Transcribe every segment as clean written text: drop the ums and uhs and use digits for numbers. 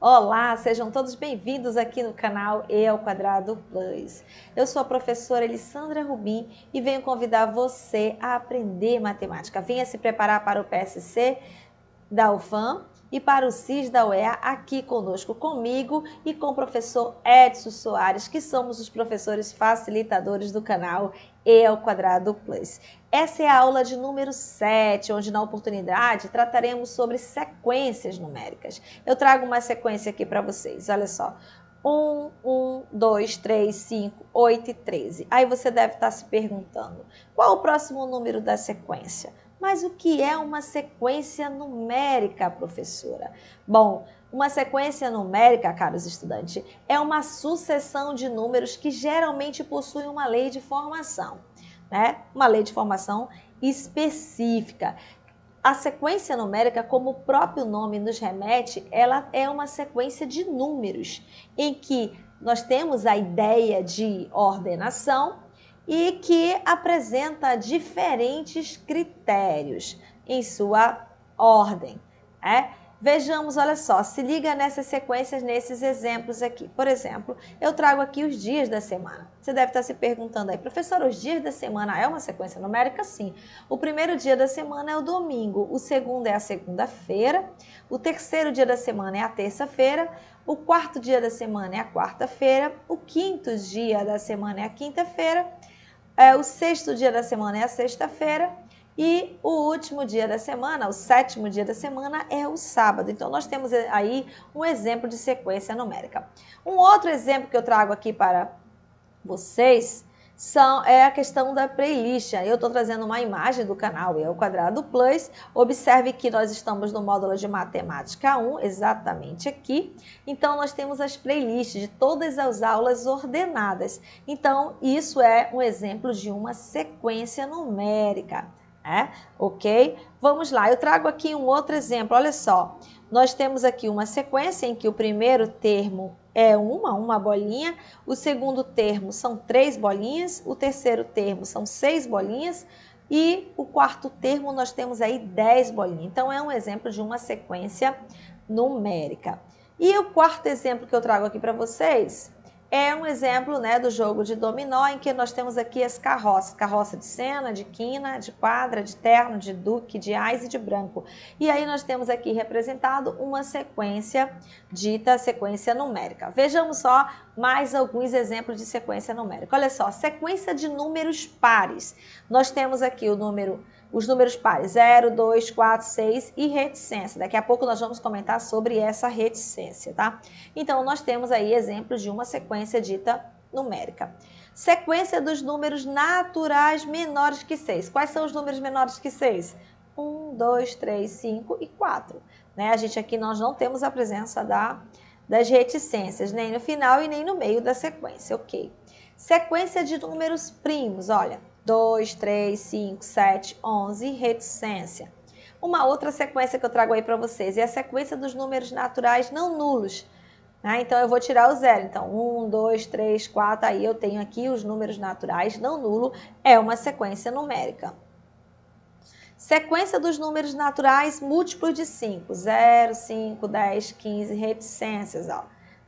Olá, sejam todos bem-vindos aqui no canal E²+. Eu sou a professora Elissandra Rubim e venho convidar você a aprender matemática. Venha se preparar para o PSC da UFAM e para o CIS da UEA aqui conosco, comigo e com o professor Edson Soares, que somos os professores facilitadores do canal E²+. Essa é a aula de número 7, onde na oportunidade trataremos sobre sequências numéricas. Eu trago uma sequência aqui para vocês, olha só. 1, 2, 3, 5, 8 e 13. Aí você deve estar se perguntando, qual o próximo número da sequência? Mas o que é uma sequência numérica, professora? Bom, uma sequência numérica, caros estudantes, é uma sucessão de números que geralmente possuem uma lei de formação, né? Uma lei de formação específica. A sequência numérica, como o próprio nome nos remete, ela é uma sequência de números em que nós temos a ideia de ordenação e que apresenta diferentes critérios em sua ordem. Vejamos, olha só, se liga nessas sequências, nesses exemplos aqui. Por exemplo, eu trago aqui os dias da semana. Você deve estar se perguntando aí, professor, os dias da semana é uma sequência numérica? Sim. O primeiro dia da semana é o domingo, o segundo é a segunda-feira, o terceiro dia da semana é a terça-feira, o quarto dia da semana é a quarta-feira, o quinto dia da semana é a quinta-feira, o sexto dia da semana é a sexta-feira e o último dia da semana, o sétimo dia da semana, é o sábado. Então, nós temos aí um exemplo de sequência numérica. Um outro exemplo que eu trago aqui para vocês é a questão da playlist. Eu estou trazendo uma imagem do canal E²+. Observe que nós estamos no módulo de Matemática 1, exatamente aqui. Então, nós temos as playlists de todas as aulas ordenadas. Então, isso é um exemplo de uma sequência numérica. Ok? Vamos lá, eu trago aqui um outro exemplo, olha só. Nós temos aqui uma sequência em que o primeiro termo é uma bolinha, o segundo termo são 3 bolinhas, o terceiro termo são 6 bolinhas e o quarto termo nós temos aí 10 bolinhas. Então, é um exemplo de uma sequência numérica. E o quarto exemplo que eu trago aqui para vocês é um exemplo, né, do jogo de dominó, em que nós temos aqui as carroças. Carroça de cena, de quina, de quadra, de terno, de duque, de ás e de branco. E aí nós temos aqui representado uma sequência dita sequência numérica. Vejamos só mais alguns exemplos de sequência numérica. Olha só, sequência de números pares. Nós temos aqui os números pares 0, 2, 4, 6 e reticência. Daqui a pouco nós vamos comentar sobre essa reticência, tá? Então, nós temos aí exemplos de uma sequência dita numérica. Sequência dos números naturais menores que 6. Quais são os números menores que 6? 1, 2, 3, 5 e 4. A gente aqui nós não temos a presença das reticências, nem no final e nem no meio da sequência, ok? Sequência de números primos, olha, 2, 3, 5, 7, 11 e reticência. Uma outra sequência que eu trago aí para vocês é a sequência dos números naturais não nulos. Então, eu vou tirar o zero. Então, 1, 2, 3, 4, aí eu tenho aqui os números naturais não nulo, é uma sequência numérica. Sequência dos números naturais múltiplos de 5, 0, 5, 10, 15, reticências, ó.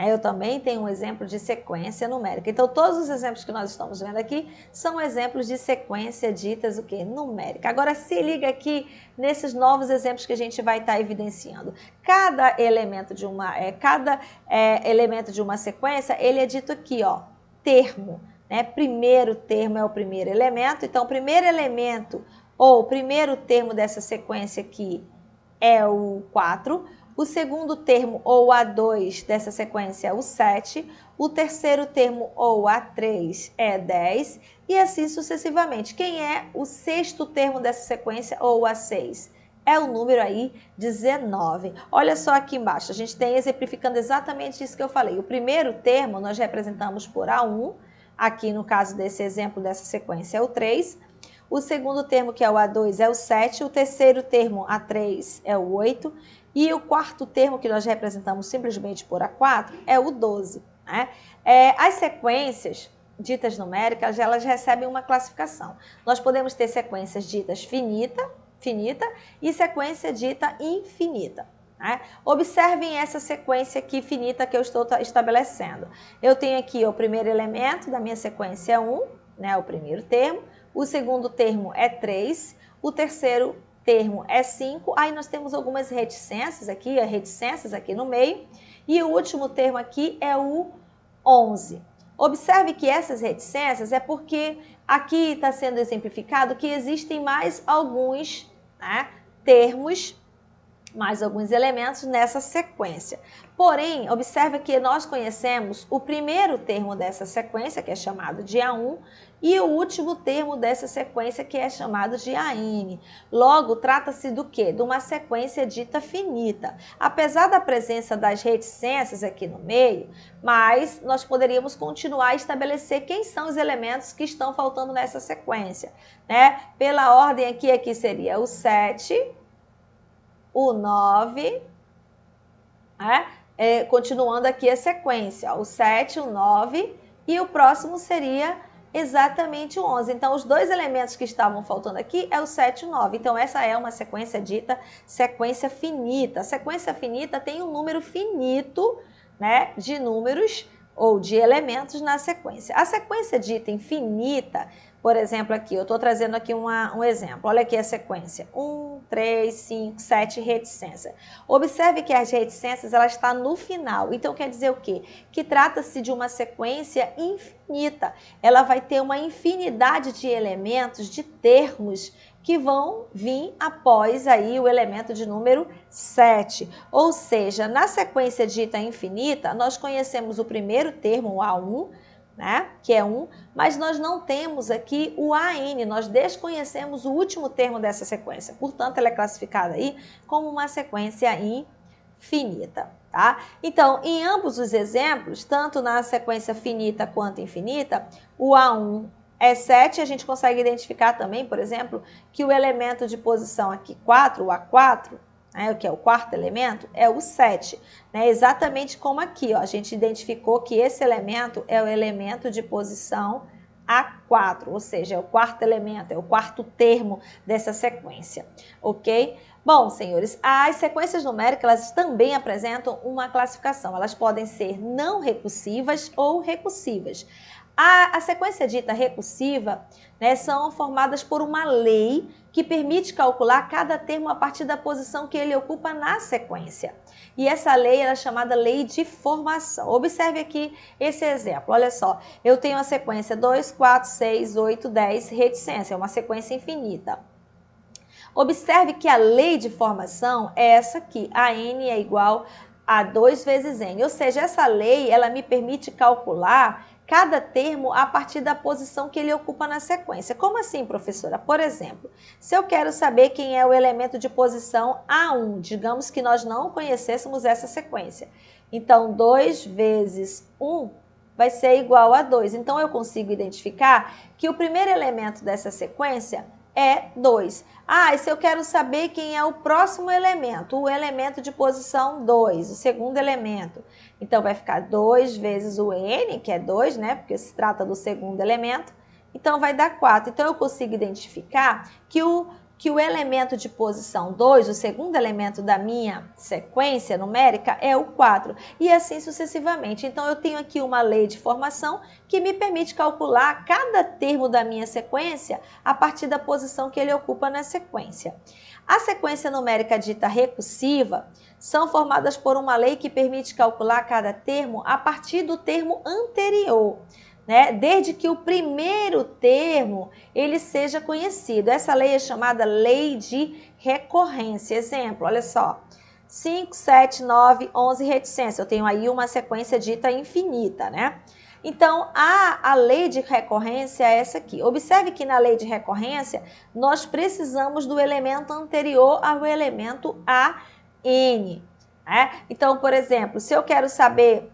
Eu também tenho um exemplo de sequência numérica. Então, todos os exemplos que nós estamos vendo aqui são exemplos de sequência ditas o quê? Numérica. Agora, se liga aqui nesses novos exemplos que a gente vai estar evidenciando. Cada elemento de uma sequência, ele é dito aqui, ó, termo. Primeiro termo é o primeiro elemento. Então, o primeiro elemento ou o primeiro termo dessa sequência aqui é o 4. O segundo termo, ou A2, dessa sequência é o 7. O terceiro termo, ou A3, é 10. E assim sucessivamente. Quem é o sexto termo dessa sequência, ou A6? É o número aí 19. Olha só aqui embaixo, a gente tem exemplificando exatamente isso que eu falei. O primeiro termo nós representamos por A1. Aqui no caso desse exemplo, dessa sequência, é o 3. O segundo termo, que é o A2, é o 7. O terceiro termo, A3, é o 8. E o quarto termo, que nós representamos simplesmente por A4, é o 12. As sequências ditas numéricas, elas recebem uma classificação. Nós podemos ter sequências ditas finita e sequência dita infinita. né? Observem essa sequência aqui finita que eu estou estabelecendo. Eu tenho aqui o primeiro elemento da minha sequência é 1, né, o primeiro termo, o segundo termo é 3, o terceiro termo é 5, aí nós temos algumas reticências aqui no meio, e o último termo aqui é o 11. Observe que essas reticências é porque aqui está sendo exemplificado que existem mais alguns, né, termos, mais alguns elementos nessa sequência. Porém, observe que nós conhecemos o primeiro termo dessa sequência, que é chamado de A1, e o último termo dessa sequência, que é chamado de AN. Logo, trata-se do quê? De uma sequência dita finita. Apesar da presença das reticências aqui no meio, mas nós poderíamos continuar a estabelecer quem são os elementos que estão faltando nessa sequência, né? Pela ordem aqui seria o 7, o 9, continuando aqui a sequência, o 7, o 9 e o próximo seria exatamente o 11. Então, os dois elementos que estavam faltando aqui é o 7 e o 9. Então, essa é uma sequência dita sequência finita. A sequência finita tem um número finito, né, de números ou de elementos na sequência. A sequência dita infinita, por exemplo, aqui, eu estou trazendo aqui um exemplo. Olha aqui a sequência. 1, 3, 5, 7, reticência. Observe que as reticências, ela está no final. Então, quer dizer o quê? Que trata-se de uma sequência infinita. Ela vai ter uma infinidade de elementos, de termos, que vão vir após aí o elemento de número 7. Ou seja, na sequência dita infinita, nós conhecemos o primeiro termo, o A1, né, que é 1, mas nós não temos aqui o AN, nós desconhecemos o último termo dessa sequência. Portanto, ela é classificada aí como uma sequência infinita, tá? Então, em ambos os exemplos, tanto na sequência finita quanto infinita, o A1 é 7, a gente consegue identificar também, por exemplo, que o elemento de posição aqui 4, o A4, né, que é o quarto elemento, é o 7. Né, exatamente como aqui, ó, a gente identificou que esse elemento é o elemento de posição A4, ou seja, é o quarto elemento, é o quarto termo dessa sequência, ok? Bom, senhores, as sequências numéricas elas também apresentam uma classificação, elas podem ser não recursivas ou recursivas. A sequência dita recursiva, né, são formadas por uma lei que permite calcular cada termo a partir da posição que ele ocupa na sequência. E essa lei é chamada lei de formação. Observe aqui esse exemplo. Olha só, eu tenho a sequência 2, 4, 6, 8, 10, reticência, é uma sequência infinita. Observe que a lei de formação é essa aqui, a n é igual a 2 vezes n. Ou seja, essa lei ela me permite calcular cada termo a partir da posição que ele ocupa na sequência. Como assim, professora? Por exemplo, se eu quero saber quem é o elemento de posição A1, digamos que nós não conhecêssemos essa sequência. Então, 2 vezes 1 vai ser igual a 2. Então, eu consigo identificar que o primeiro elemento dessa sequência é 2. Ah, e se eu quero saber quem é o próximo elemento, o elemento de posição 2, o segundo elemento. Então, vai ficar 2 vezes o n, que é 2, né? Porque se trata do segundo elemento. Então, vai dar 4. Então, eu consigo identificar que o elemento de posição 2, o segundo elemento da minha sequência numérica, é o 4. E assim sucessivamente. Então, eu tenho aqui uma lei de formação que me permite calcular cada termo da minha sequência a partir da posição que ele ocupa na sequência. A sequência numérica dita recursiva são formadas por uma lei que permite calcular cada termo a partir do termo anterior, né? Desde que o primeiro termo ele seja conhecido. Essa lei é chamada lei de recorrência. Exemplo, olha só, 5, 7, 9, 11, reticência. Eu tenho aí uma sequência dita infinita, né? Então, a lei de recorrência é essa aqui. Observe que na lei de recorrência, nós precisamos do elemento anterior ao elemento AN. Né? Então, por exemplo, se eu quero saber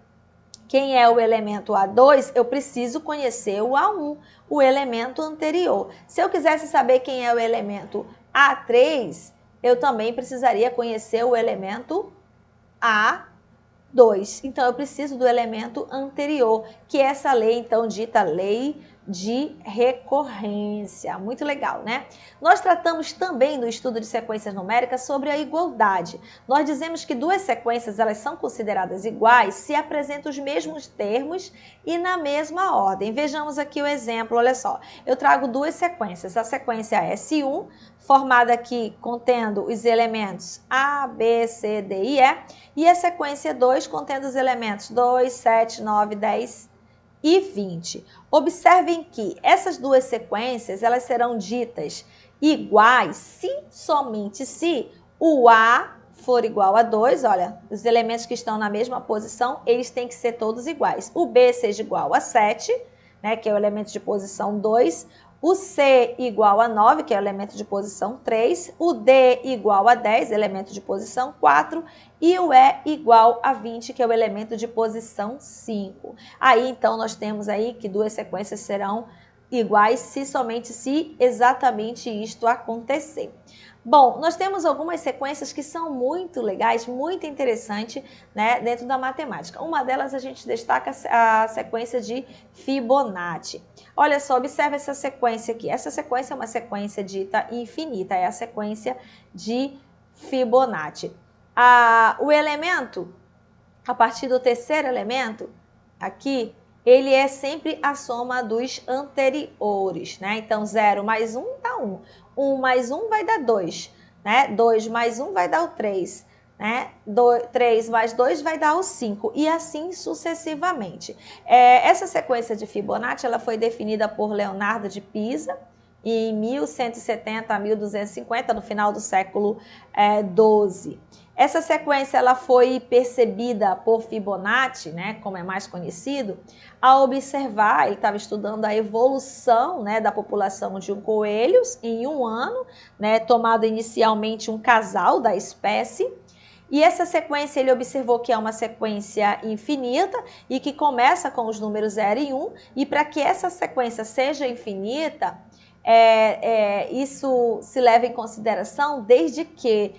quem é o elemento A2, eu preciso conhecer o A1, o elemento anterior. Se eu quisesse saber quem é o elemento A3, eu também precisaria conhecer o elemento A2. Então, eu preciso do elemento anterior, que é essa lei, então, dita lei de recorrência. Muito legal, né? Nós tratamos também no estudo de sequências numéricas sobre a igualdade. Nós dizemos que duas sequências elas são consideradas iguais se apresentam os mesmos termos e na mesma ordem. Vejamos aqui o exemplo, olha só. Eu trago duas sequências. A sequência S1, formada aqui contendo os elementos A, B, C, D e E, e a sequência 2 contendo os elementos 2, 7, 9, 10 e 20. Observem que essas duas sequências elas serão ditas iguais se somente se o A for igual a 2, olha, os elementos que estão na mesma posição, eles têm que ser todos iguais. O B seja igual a 7, né, que é o elemento de posição 2, o C igual a 9, que é o elemento de posição 3, o D igual a 10, elemento de posição 4, e o E igual a 20, que é o elemento de posição 5. Aí, então, nós temos aí que duas sequências serão iguais somente se exatamente isto acontecer. Bom, nós temos algumas sequências que são muito legais, muito interessantes, né, dentro da matemática. Uma delas a gente destaca a sequência de Fibonacci. Olha só, observa essa sequência aqui. Essa sequência é uma sequência dita infinita, é a sequência de Fibonacci. O elemento, a partir do terceiro elemento, aqui, ele é sempre a soma dos anteriores, né? Então, 0 mais 1 dá 1. 1 mais 1 vai dar 2, né? 2 mais 1 vai dar o 3, né? 3 mais 2 vai dar o 5 e assim sucessivamente. Essa sequência de Fibonacci ela foi definida por Leonardo de Pisa em 1170 a 1250, no final do século XII. Essa sequência ela foi percebida por Fibonacci, né, como é mais conhecido, ao observar, ele estava estudando a evolução, né, da população de coelhos em um ano, né, tomado inicialmente um casal da espécie, e essa sequência ele observou que é uma sequência infinita e que começa com os números 0 e 1, e para que essa sequência seja infinita, isso se leva em consideração desde que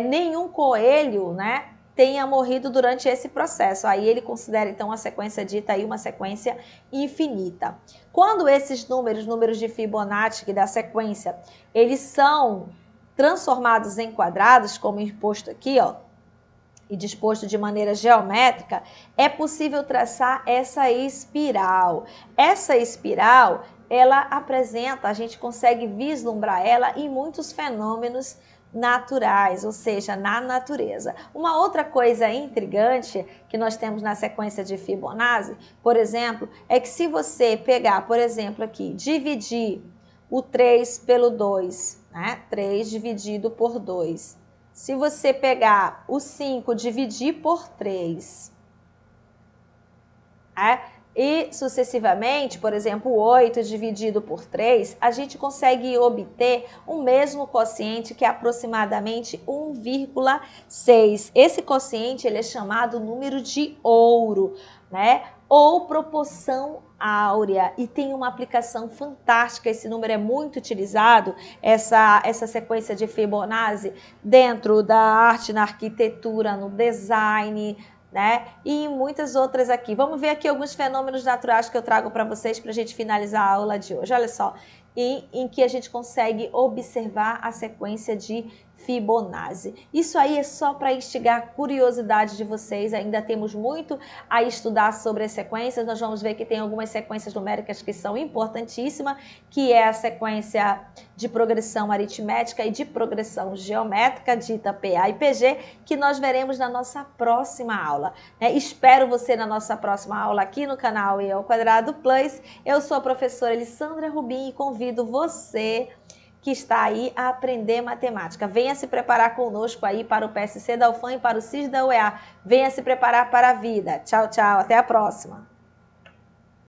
nenhum coelho, né, tenha morrido durante esse processo. Aí ele considera então a sequência dita aí uma sequência infinita. Quando esses números de Fibonacci da sequência, eles são transformados em quadrados, como exposto aqui, ó, e disposto de maneira geométrica, é possível traçar essa espiral. Essa espiral, ela apresenta, a gente consegue vislumbrar ela em muitos fenômenos naturais, ou seja, na natureza. Uma outra coisa intrigante que nós temos na sequência de Fibonacci, por exemplo, é que se você pegar, por exemplo, aqui, dividir o 3 pelo 2, né? 3 dividido por 2. Se você pegar o 5 dividir por 3, e sucessivamente, por exemplo, o 8 dividido por 3, a gente consegue obter o mesmo quociente que é aproximadamente 1,6. Esse quociente ele é chamado número de ouro, né? Ou proporção áurea, e tem uma aplicação fantástica. Esse número é muito utilizado, essa sequência de Fibonacci, dentro da arte, na arquitetura, no design, né? E em muitas outras aqui. Vamos ver aqui alguns fenômenos naturais que eu trago para vocês para a gente finalizar a aula de hoje. Olha só, em que a gente consegue observar a sequência de Fibonacci. Isso aí é só para instigar a curiosidade de vocês. Ainda temos muito a estudar sobre as sequências. Nós vamos ver que tem algumas sequências numéricas que são importantíssimas, que é a sequência de progressão aritmética e de progressão geométrica, dita PA e PG, que nós veremos na nossa próxima aula. Espero você na nossa próxima aula aqui no canal E² Plus. Eu sou a professora Elissandra Rubim e convido você que está aí a aprender matemática. Venha se preparar conosco aí para o PSC da UFAM e para o CIS da UEA. Venha se preparar para a vida. Tchau, tchau. Até a próxima.